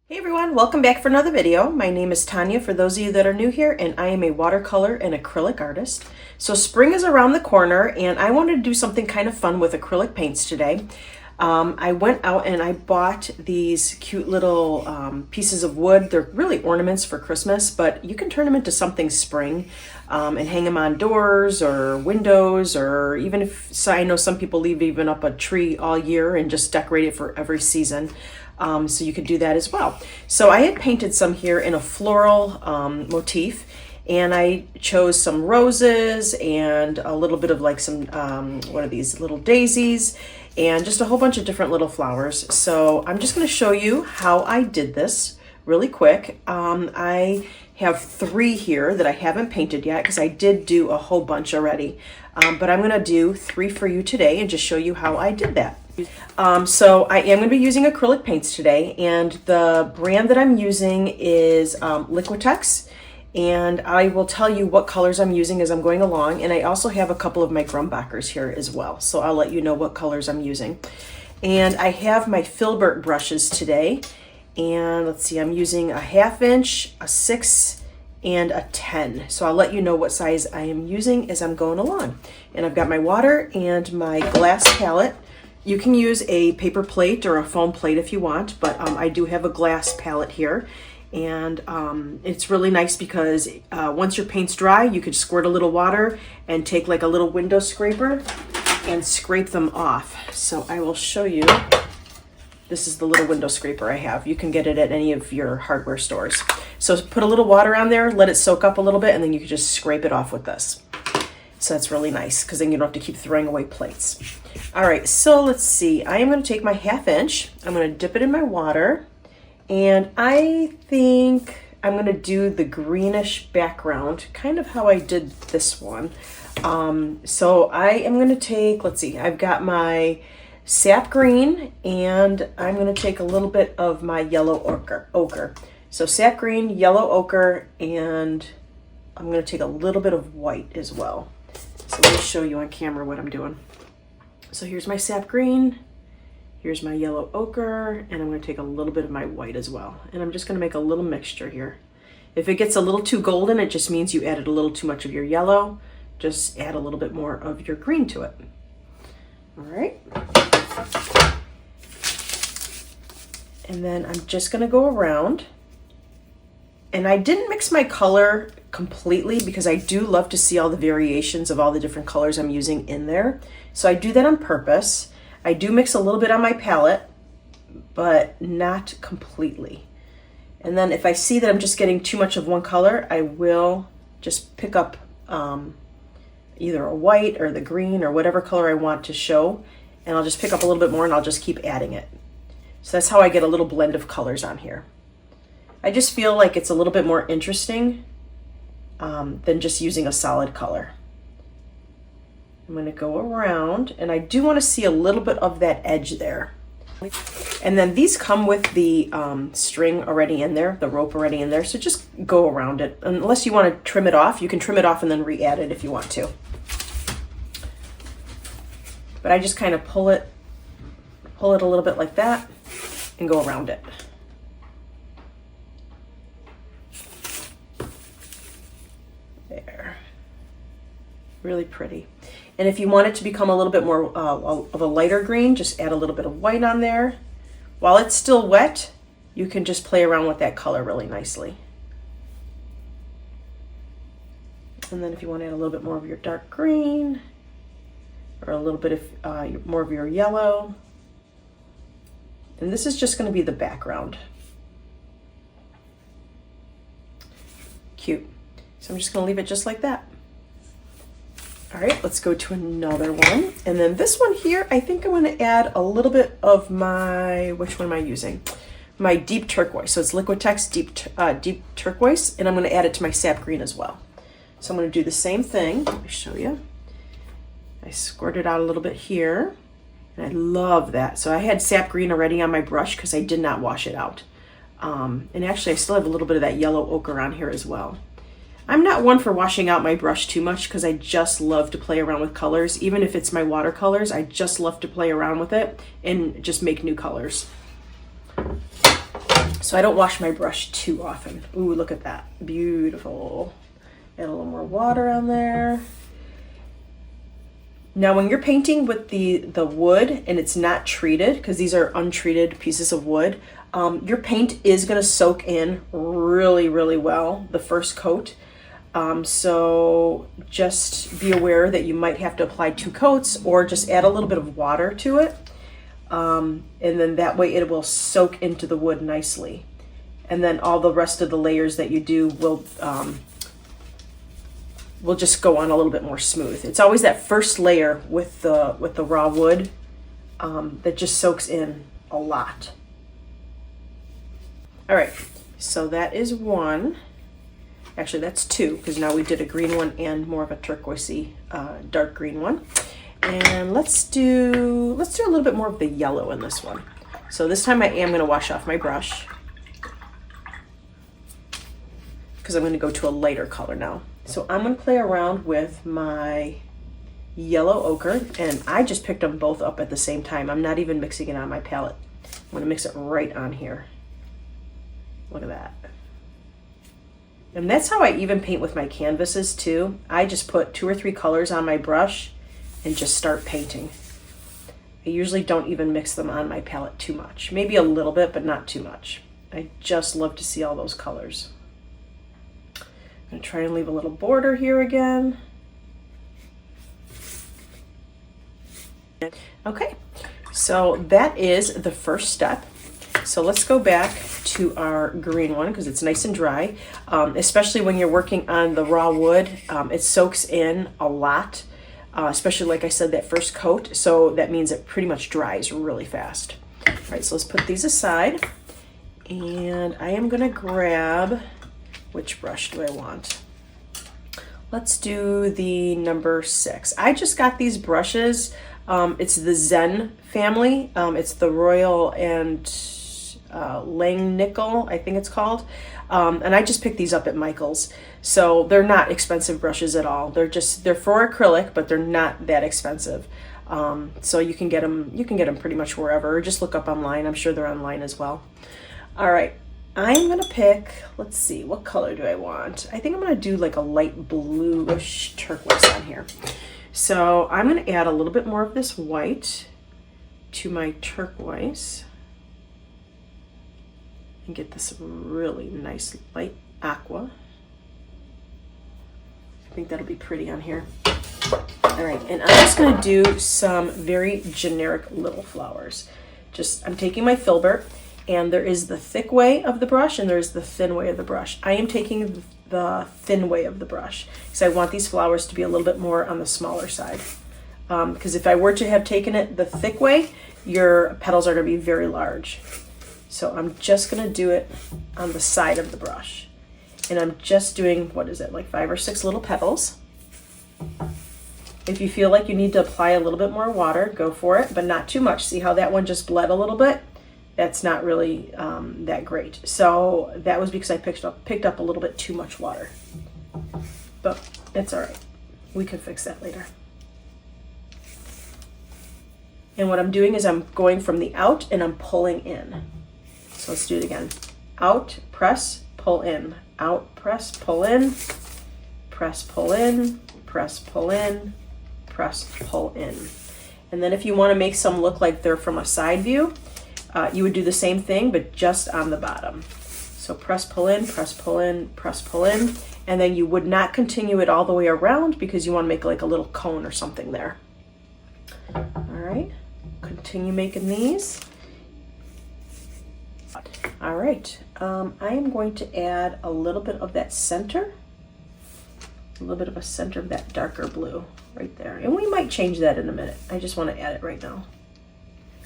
Hey everyone, welcome back for another video. My name is Tanya for those of you that are new here, and I am a watercolor and acrylic artist. So spring is around the corner and I wanted to do something kind of fun with acrylic paints today. I went out and I bought these cute little pieces of wood. They're really ornaments for Christmas, but you can turn them into something spring and hang them on doors or windows, or even if, so I know some people leave even up a tree all year and just decorate it for every season. So you could do that as well. So I had painted some here in a floral motif, and I chose some roses and a little bit of like some, what are these, little daisies, and just a whole bunch of different little flowers. So I'm just going to show you how I did this really quick. I have 3 here that I haven't painted yet because I did do a whole bunch already. But I'm going to do 3 for you today and just show you how I did that. So I am going to be using acrylic paints today, and the brand that I'm using is Liquitex, and I will tell you what colors I'm using as I'm going along, and I also have a couple of my Grumbacher's here as well, so I'll let you know what colors I'm using. And I have my Filbert brushes today, and let's see, I'm using a 1/2 inch, a 6, and a 10. So I'll let you know what size I am using as I'm going along. And I've got my water and my glass palette. You can use a paper plate or a foam plate if you want, but I do have a glass palette here. And it's really nice because once your paint's dry, you could squirt a little water and take like a little window scraper and scrape them off. So I will show you. This is the little window scraper I have. You can get it at any of your hardware stores. So put a little water on there, let it soak up a little bit, and then you can just scrape it off with this. So that's really nice because then you don't have to keep throwing away plates. All right, so let's see. I am going to take my 1/2 inch. I'm going to dip it in my water, and I think I'm going to do the greenish background, kind of how I did this one. So I am going to take, let's see, I've got my sap green, and I'm going to take a little bit of my yellow ochre. So sap green, yellow ochre, and I'm going to take a little bit of white as well. So let me show you on camera what I'm doing. So here's my sap green, here's my yellow ochre, and I'm going to take a little bit of my white as well. And I'm just going to make a little mixture here. If it gets a little too golden, it just means you added a little too much of your yellow. Just add a little bit more of your green to it. All right. And then I'm just going to go around. And I didn't mix my color completely because I do love to see all the variations of all the different colors I'm using in there. So I do that on purpose. I do mix a little bit on my palette, but not completely. And then if I see that I'm just getting too much of one color, I will just pick up either a white or the green or whatever color I want to show, and I'll just pick up a little bit more and I'll just keep adding it. So that's how I get a little blend of colors on here. I just feel like it's a little bit more interesting than just using a solid color. I'm going to go around, and I do want to see a little bit of that edge there. And then these come with the string already in there, the rope already in there, so just go around it. Unless you want to trim it off, you can trim it off and then re-add it if you want to. But I just kind of pull it a little bit like that and go around it. There. Really pretty. And if you want it to become a little bit more of a lighter green, just add a little bit of white on there. While it's still wet, you can just play around with that color really nicely. And then if you want to add a little bit more of your dark green, or a little bit of more of your yellow. And this is just going to be the background. Cute. So I'm just going to leave it just like that. All right, let's go to another one. And then this one here, I think I'm going to add a little bit of my, which one am I using? My deep turquoise. So it's Liquitex deep turquoise, and I'm going to add it to my sap green as well. So I'm going to do the same thing. Let me show you. I squirt it out a little bit here, and I love that. So I had sap green already on my brush because I did not wash it out. And actually, I still have a little bit of that yellow ochre on here as well. I'm not one for washing out my brush too much because I just love to play around with colors. Even if it's my watercolors, I just love to play around with it and just make new colors. So I don't wash my brush too often. Ooh, look at that. Beautiful. Add a little more water on there. Now when you're painting with the wood and it's not treated, because these are untreated pieces of wood, your paint is going to soak in really, really well the first coat. So just be aware that you might have to apply 2 coats or just add a little bit of water to it. And then that way it will soak into the wood nicely. And then all the rest of the layers that you do will just go on a little bit more smooth. It's always that first layer with the raw wood that just soaks in a lot. All right, so that is 1. Actually, that's 2 because now we did a green one and more of a turquoisey dark green one. And let's do a little bit more of the yellow in this one. So this time I am going to wash off my brush because I'm going to go to a lighter color now. So I'm going to play around with my yellow ochre, and I just picked them both up at the same time. I'm not even mixing it on my palette. I'm going to mix it right on here. Look at that. And that's how I even paint with my canvases too. I just put 2 or 3 colors on my brush and just start painting. I usually don't even mix them on my palette too much. Maybe a little bit, but not too much. I just love to see all those colors. I'm going to try and leave a little border here again. Okay, so that is the first step. So let's go back to our green one because it's nice and dry, especially when you're working on the raw wood. It soaks in a lot, especially like I said, that first coat. So that means it pretty much dries really fast. All right, so let's put these aside. And I am gonna grab, which brush do I want? Let's do the number 6. I just got these brushes. It's the Zen family. It's the Royal and Lang Nickel, I think it's called. And I just picked these up at Michael's. So they're not expensive brushes at all. They're for acrylic, but they're not that expensive. So you can get them pretty much wherever, or just look up online. I'm sure they're online as well. All right, I'm gonna pick, let's see, what color do I want? I think I'm gonna do like a light bluish turquoise on here. So I'm gonna add a little bit more of this white to my turquoise and get this really nice light aqua. I think that'll be pretty on here. All right, and I'm just gonna do some very generic little flowers. I'm taking my filbert, and there is the thick way of the brush and there's the thin way of the brush. I am taking the thin way of the brush because I want these flowers to be a little bit more on the smaller side. Because if I were to have taken it the thick way, your petals are gonna be very large. So I'm just gonna do it on the side of the brush. And I'm just doing, what is it, like 5 or 6 little petals. If you feel like you need to apply a little bit more water, go for it, but not too much. See how that one just bled a little bit? That's not really that great. So that was because I picked up a little bit too much water. But it's all right. We can fix that later. And what I'm doing is I'm going from the out and I'm pulling in. So let's do it again. Out, press, pull in. Out, press, pull in. Press, pull in. Press, pull in. Press, pull in. And then if you want to make some look like they're from a side view, you would do the same thing, but just on the bottom. So press, pull in, press, pull in, press, pull in. And then you would not continue it all the way around because you want to make like a little cone or something there. All right, continue making these. All right, I am going to add a little bit of that center, a little bit of a center of that darker blue right there. And we might change that in a minute. I just want to add it right now.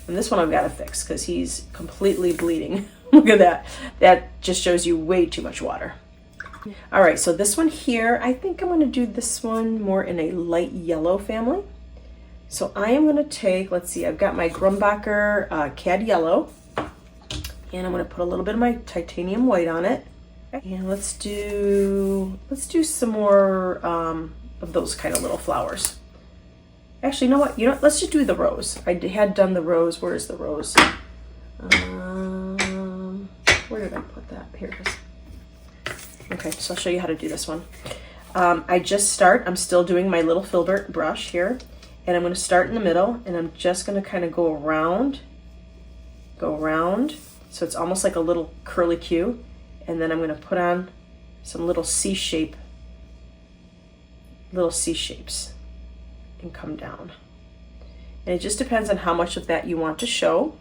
And this one I've got to fix because he's completely bleeding. Look at that. That just shows you way too much water. All right, so this one here, I think I'm going to do this one more in a light yellow family. So I am going to take, let's see, I've got my Grumbacher Cad Yellow. And I'm going to put a little bit of my titanium white on it. And let's do some more of those kind of little flowers. Actually, you know what? Let's just do the rose. I had done the rose. Where is the rose? Where did I put that? Here it is. Okay, so I'll show you how to do this one. I'm still doing my little filbert brush here, and I'm going to start in the middle, and I'm just going to kind of go around, so it's almost like a little curly Q, and then I'm going to put on some little C-shapes, and come down. And it just depends on how much of that you want to show.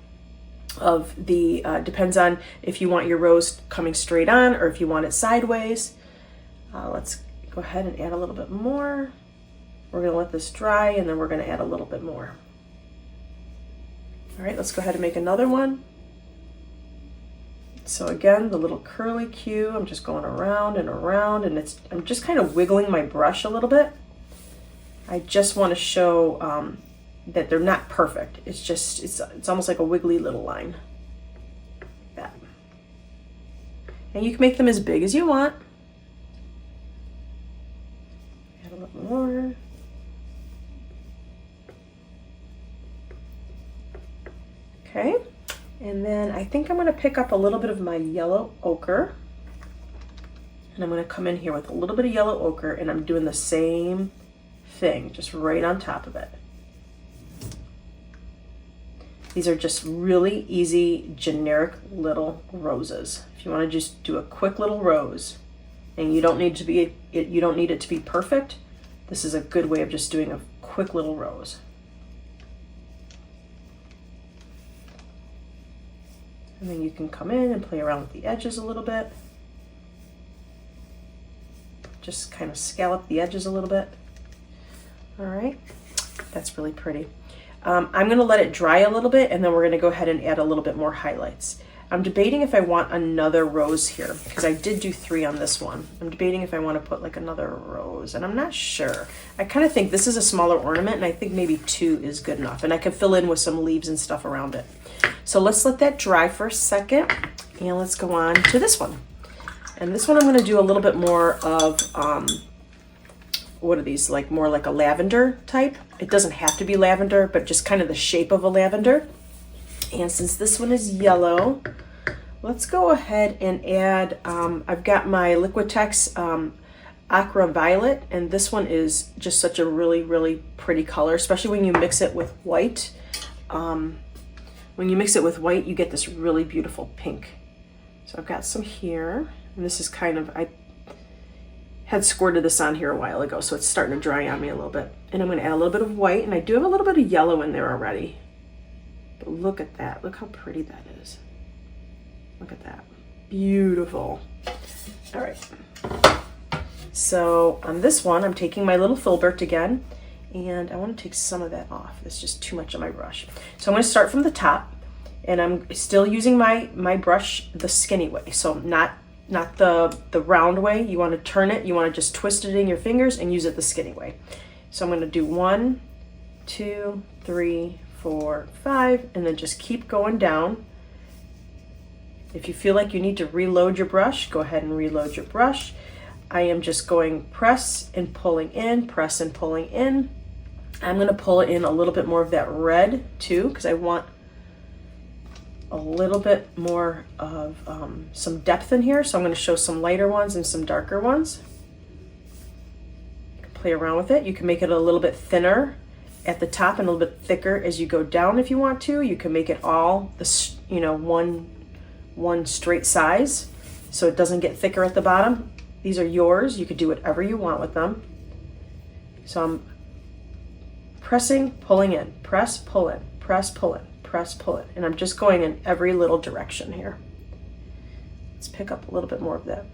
Depends on if you want your rose coming straight on or if you want it sideways. Let's go ahead and add a little bit more. We're going to let this dry, and then we're going to add a little bit more. All right, let's go ahead and make another one. So again, the little curly Q, I'm just going around and around, and I'm just kind of wiggling my brush a little bit. I just want to show that they're not perfect. It's almost like a wiggly little line. Like that. And you can make them as big as you want. Add a little more. Okay. And then I think I'm going to pick up a little bit of my yellow ochre, and I'm going to come in here with a little bit of yellow ochre, and I'm doing the same thing, just right on top of it. These are just really easy, generic little roses. If you want to just do a quick little rose, and you don't need it to be perfect, this is a good way of just doing a quick little rose. And then you can come in and play around with the edges a little bit. Just kind of scallop the edges a little bit. All right, that's really pretty. I'm gonna let it dry a little bit, and then we're gonna go ahead and add a little bit more highlights. I'm debating if I want another rose here, because I did do 3 on this one. I'm debating if I want to put like another rose, and I'm not sure. I kind of think this is a smaller ornament, and I think maybe 2 is good enough, and I could fill in with some leaves and stuff around it. So let's let that dry for a second, and let's go on to this one. And this one I'm going to do a little bit more of, what are these, like more like a lavender type. It doesn't have to be lavender, but just kind of the shape of a lavender. And since this one is yellow, let's go ahead and add, I've got my Liquitex Aqua Violet, and this one is just such a really, really pretty color, especially when you mix it with white. When you mix it with white, you get this really beautiful pink. So I've got some here, and this is kind of, I had squirted this on here a while ago, so it's starting to dry on me a little bit. And I'm going to add a little bit of white, and I do have a little bit of yellow in there already. But look at that. Look how pretty that is. Look at that. Beautiful. All right. So on this one, I'm taking my little filbert again, and I want to take some of that off. It's just too much on my brush. So I'm going to start from the top, and I'm still using my brush the skinny way. So not the round way. You want to turn it. You want to just twist it in your fingers and use it the skinny way. So I'm going to do 1, 2, 3, 4, 5, and then just keep going down. If you feel like you need to reload your brush, go ahead and reload your brush. I am just going press and pulling in, press and pulling in. I'm going to pull in a little bit more of that red too, because I want a little bit more of some depth in here. So I'm going to show some lighter ones and some darker ones. You can play around with it. You can make it a little bit thinner at the top and a little bit thicker as you go down if you want to. You can make it all this, one straight size, so it doesn't get thicker at the bottom. These are yours. You could do whatever you want with them. So I'm pressing, pulling in, press, pull in, press, pull in, press, pull in, and I'm just going in every little direction here. Let's pick up a little bit more of that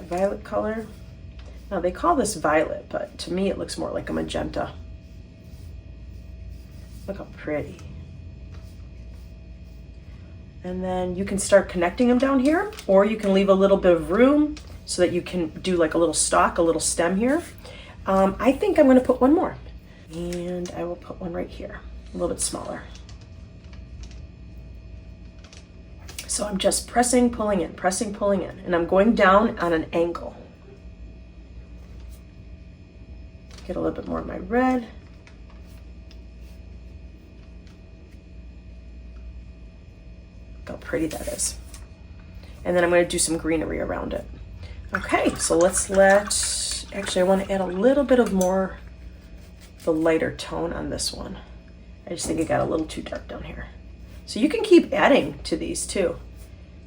violet color. Now they call this violet, but to me it looks more like a magenta. Look how pretty. And then you can start connecting them down here, or you can leave a little bit of room so that you can do like a little stalk, a little stem here. I think I'm going to put one more, and I will put one right here, a little bit smaller. So I'm just pressing, pulling in, and I'm going down on an angle. Get a little bit more of my red. Look how pretty that is. And then I'm going to do some greenery around it. Okay, so actually I want to add a little bit of more, the lighter tone on this one. I just think it got a little too dark down here. So you can keep adding to these too.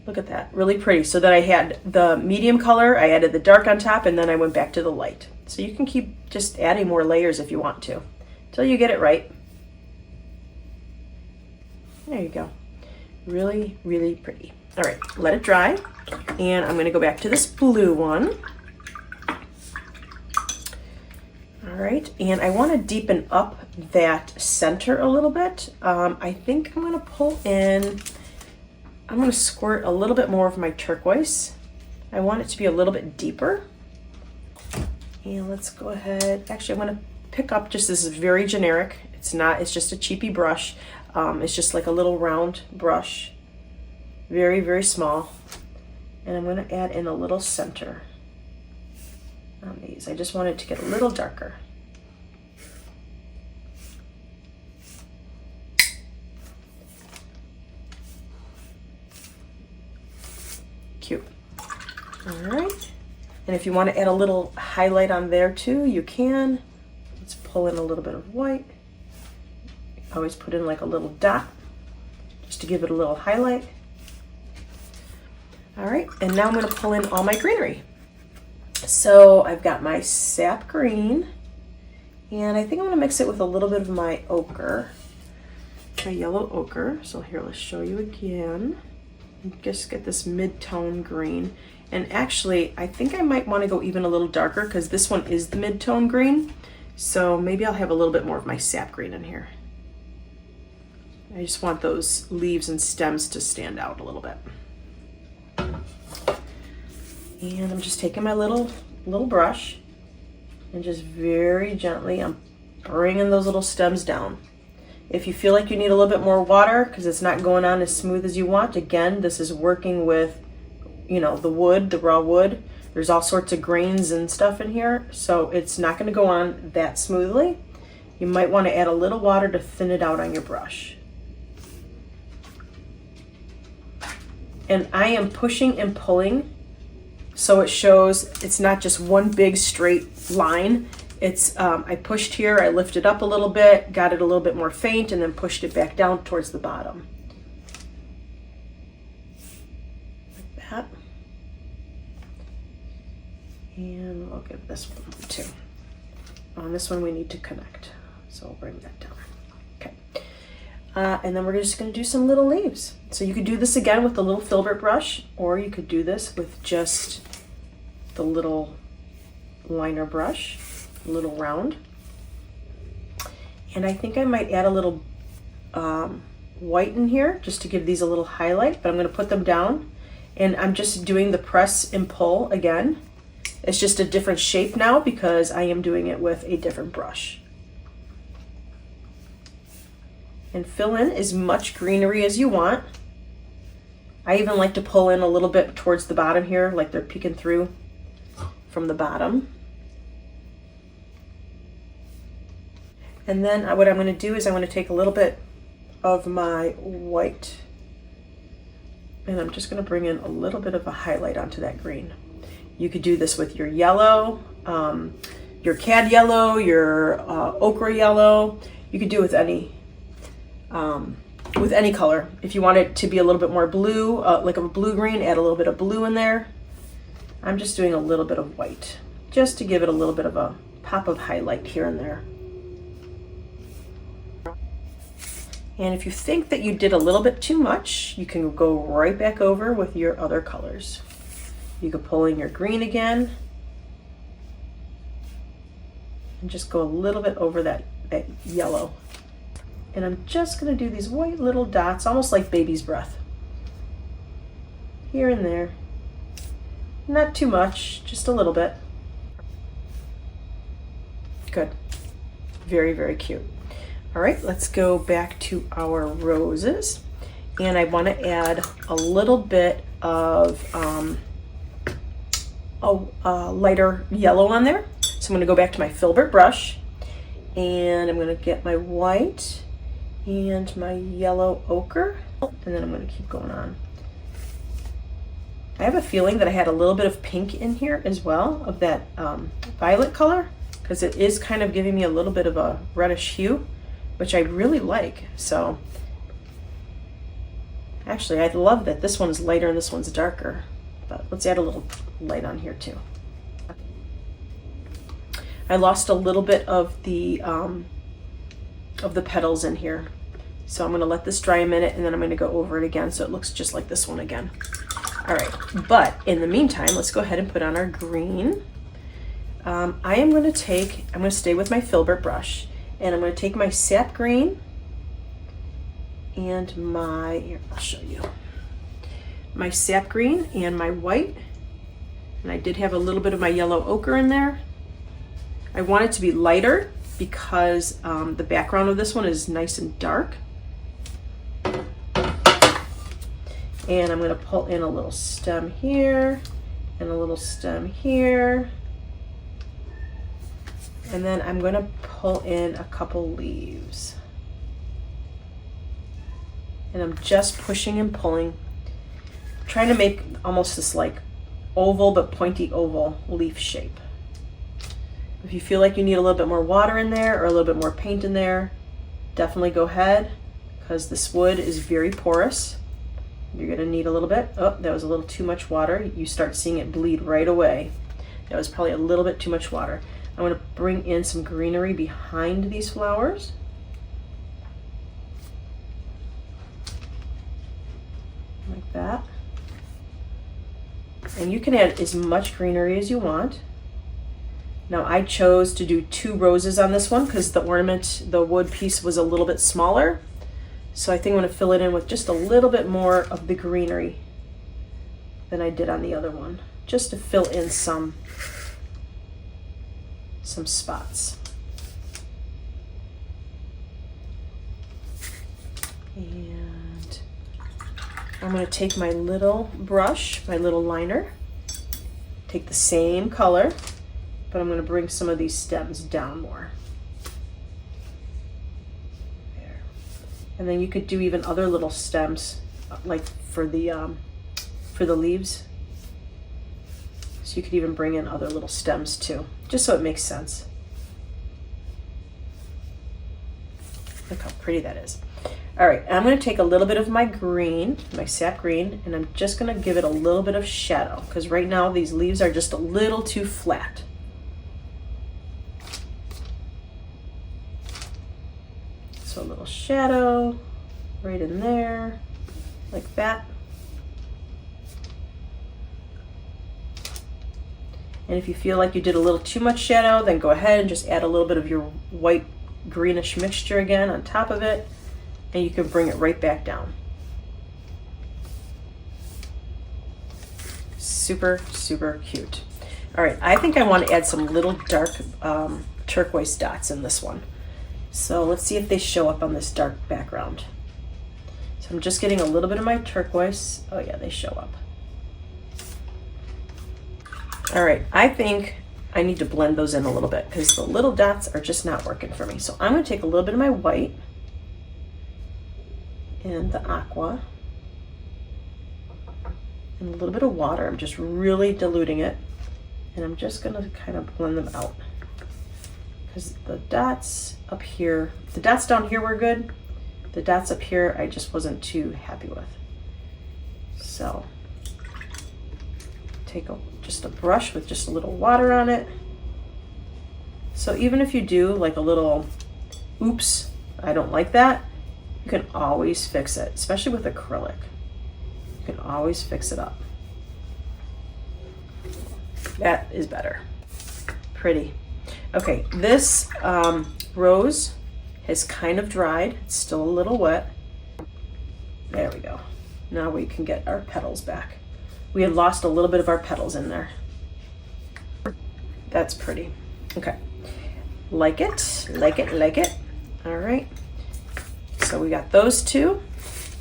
Look at that, really pretty. So that I had the medium color, I added the dark on top, and then I went back to the light. So you can keep just adding more layers if you want to, until you get it right. There you go. Really, really pretty. All right, let it dry. And I'm gonna go back to this blue one. All right, and I wanna deepen up that center a little bit. I think I'm gonna squirt a little bit more of my turquoise. I want it to be a little bit deeper. And let's go ahead, actually I'm gonna pick up just, this is very generic. It's just a cheapy brush. It's just like a little round brush. Very, very small. And I'm gonna add in a little center on these. I just want it to get a little darker. Cute. All right. And if you want to add a little highlight on there too, you can. Let's pull in a little bit of white. Always put in like a little dot just to give it a little highlight. All right, and now I'm going to pull in all my greenery. So I've got my sap green, and I think I'm going to mix it with a little bit of my ochre, my yellow ochre. So here, let's show you again. And just get this mid-tone green. And actually, I think I might want to go even a little darker because this one is the mid-tone green. So maybe I'll have a little bit more of my sap green in here. I just want those leaves and stems to stand out a little bit. And I'm just taking my little brush and just very gently, I'm bringing those little stems down. If you feel like you need a little bit more water because it's not going on as smooth as you want, again, this is working with, the wood, the raw wood. There's all sorts of grains and stuff in here, so it's not going to go on that smoothly. You might want to add a little water to thin it out on your brush. And I am pushing and pulling so it shows it's not just one big straight line. It's I pushed here, I lifted up a little bit, got it a little bit more faint, and then pushed it back down towards the bottom. Like that. And I'll give this one too. On this one we need to connect, so I'll bring that down. Okay. And then we're just going to do some little leaves. So you could do this again with the little filbert brush, or you could do this with just the little liner brush, a little round. And I think I might add a little white in here just to give these a little highlight, but I'm going to put them down. And I'm just doing the press and pull again. It's just a different shape now because I am doing it with a different brush. And fill in as much greenery as you want. I even like to pull in a little bit towards the bottom here, like they're peeking through from the bottom. And then what I'm going to do is I'm going to take a little bit of my white and I'm just going to bring in a little bit of a highlight onto that green. You could do this with your yellow, your cad yellow, your ochre yellow. You could do it with any color. If you want it to be a little bit more blue, like a blue-green, add a little bit of blue in there. I'm just doing a little bit of white, just to give it a little bit of a pop of highlight here and there. And if you think that you did a little bit too much, you can go right back over with your other colors. You could pull in your green again, and just go a little bit over that yellow. And I'm just going to do these white little dots, almost like baby's breath. Here and there. Not too much, just a little bit. Good. Very, very cute. All right, let's go back to our roses. And I want to add a little bit of lighter yellow on there. So I'm going to go back to my filbert brush. And I'm going to get my white. and my yellow ochre, and then I'm going to keep going on. I have a feeling that I had a little bit of pink in here as well, of that violet color, because it is kind of giving me a little bit of a reddish hue, which I really like. So actually, I love that this one's lighter and this one's darker, but let's add a little light on here too. I lost a little bit of the petals in here, so I'm going to let this dry a minute, and then I'm going to go over it again so it looks just like this one again. All right, but in the meantime, let's go ahead and put on our green. I'm going to stay with my filbert brush, and I'm going to take my sap green and here, I'll show you. My sap green and my white, and I did have a little bit of my yellow ochre in there. I want it to be lighter because the background of this one is nice and dark. And I'm going to pull in a little stem here and a little stem here. And then I'm going to pull in a couple leaves. And I'm just pushing and pulling, trying to make almost this like oval but pointy oval leaf shape. If you feel like you need a little bit more water in there or a little bit more paint in there, definitely go ahead, because this wood is very porous. You're going to need a little bit. Oh, that was a little too much water. You start seeing it bleed right away. That was probably a little bit too much water. I'm going to bring in some greenery behind these flowers. Like that. And you can add as much greenery as you want. Now I chose to do 2 roses on this one because the wood piece was a little bit smaller. So I think I'm going to fill it in with just a little bit more of the greenery than I did on the other one, just to fill in some spots. And I'm going to take my little brush, my little liner, take the same color, but I'm going to bring some of these stems down more. There. And then you could do even other little stems, like for the leaves. So you could even bring in other little stems too, just so it makes sense. Look how pretty that is. All right, I'm going to take a little bit of my green, my sap green, and I'm just going to give it a little bit of shadow, because right now these leaves are just a little too flat. So a little shadow right in there, like that. And if you feel like you did a little too much shadow, then go ahead and just add a little bit of your white greenish mixture again on top of it, and you can bring it right back down. Super, super cute. All right, I think I want to add some little dark turquoise dots in this one. So let's see if they show up on this dark background. So I'm just getting a little bit of my turquoise. Oh yeah, they show up. All right, I think I need to blend those in a little bit because the little dots are just not working for me. So I'm going to take a little bit of my white and the aqua and a little bit of water. I'm just really diluting it, and I'm just going to kind of blend them out because the dots up here, the dots down here were good. The dots up here I just wasn't too happy with. So take just a brush with just a little water on it. So even if you do like a little, oops, I don't like that, you can always fix it, especially with acrylic. You can always fix it up. That is better. Pretty. Okay, this rose has kind of dried. It's still a little wet. There we go. Now we can get our petals back. We had lost a little bit of our petals in there. That's pretty. Okay. Like it, like it, like it. All right. So we got those two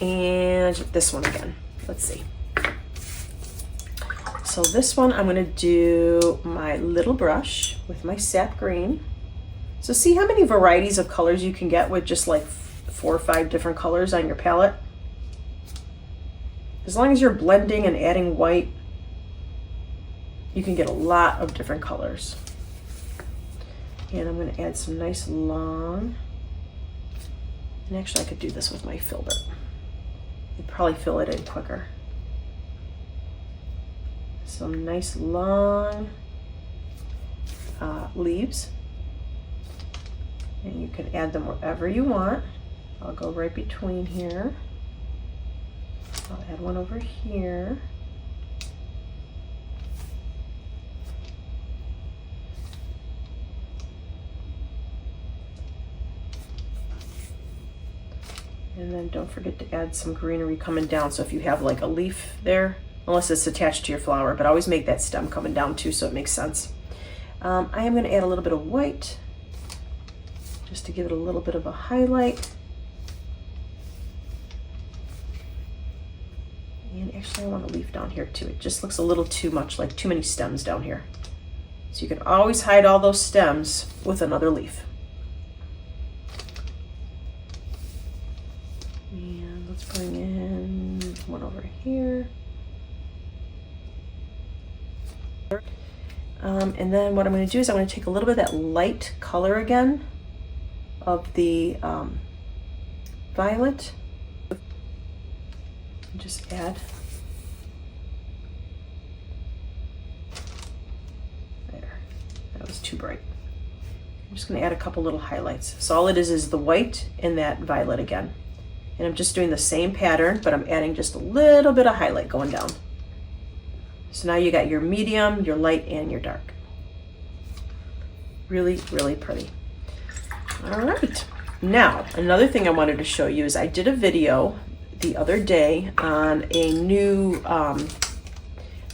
and this one again. Let's see. So this one, I'm gonna do my little brush with my sap green. So see how many varieties of colors you can get with just like 4 or 5 different colors on your palette. As long as you're blending and adding white, you can get a lot of different colors. And I'm going to add some nice long, and actually I could do this with my filbert. You'd probably fill it in quicker. Some nice long leaves, and you can add them wherever you want. I'll go right between here. I'll add one over here. And then don't forget to add some greenery coming down. So if you have like a leaf there, unless it's attached to your flower, but always make that stem coming down too so it makes sense. I am going to add a little bit of white just to give it a little bit of a highlight. And actually I want a leaf down here too. It just looks a little too much, like too many stems down here. So you can always hide all those stems with another leaf. And let's bring in one over here. And then what I'm going to do is I'm going to take a little bit of that light color again of the violet and just add there. That was too bright. I'm just going to add a couple little highlights. So all it is the white and that violet again. And I'm just doing the same pattern, but I'm adding just a little bit of highlight going down. So now you got your medium, your light, and your dark. Really, really pretty. All right. Now, another thing I wanted to show you is I did a video the other day on a new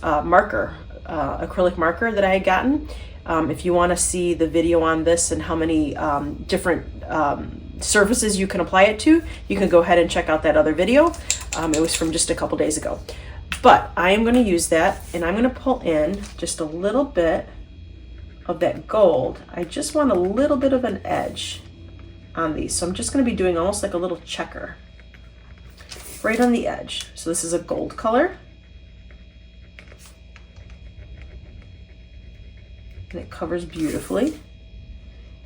marker, acrylic marker that I had gotten. If you want to see the video on this and how many different surfaces you can apply it to, you can go ahead and check out that other video. It was from just a couple days ago. But I am going to use that, and I'm going to pull in just a little bit of that gold. I just want a little bit of an edge on these. So I'm just going to be doing almost like a little checker right on the edge. So this is a gold color. And it covers beautifully.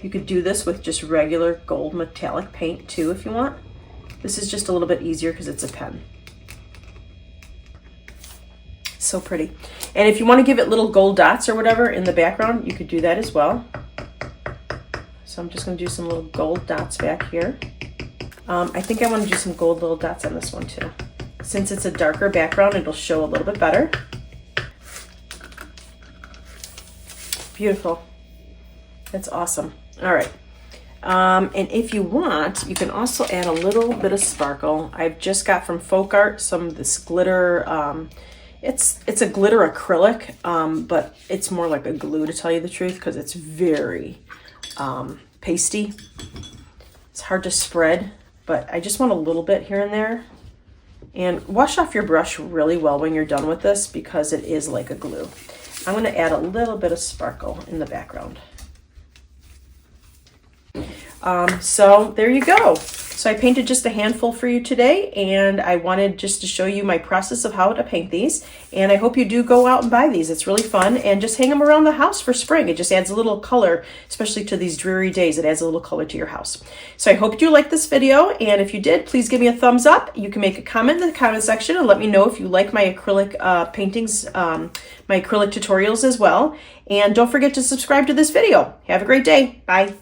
You could do this with just regular gold metallic paint too if you want. This is just a little bit easier because it's a pen. So pretty. And if you want to give it little gold dots or whatever in the background, you could do that as well. So I'm just going to do some little gold dots back here. I think I want to do some gold little dots on this one too. Since it's a darker background, it'll show a little bit better. Beautiful. That's awesome. All right. And if you want, you can also add a little bit of sparkle. I've just got from Folk Art some of this glitter. It's a glitter acrylic, but it's more like a glue to tell you the truth because it's very pasty. It's hard to spread, but I just want a little bit here and there. And wash off your brush really well when you're done with this because it is like a glue. I'm going to add a little bit of sparkle in the background. So there you go. So I painted just a handful for you today, and I wanted just to show you my process of how to paint these. And I hope you do go out and buy these. It's really fun, and just hang them around the house for spring. It just adds a little color, especially to these dreary days. It adds a little color to your house. So I hope you liked this video, and if you did, please give me a thumbs up. You can make a comment in the comment section and let me know if you like my acrylic paintings, my acrylic tutorials as well. And don't forget to subscribe to this video. Have a great day. Bye.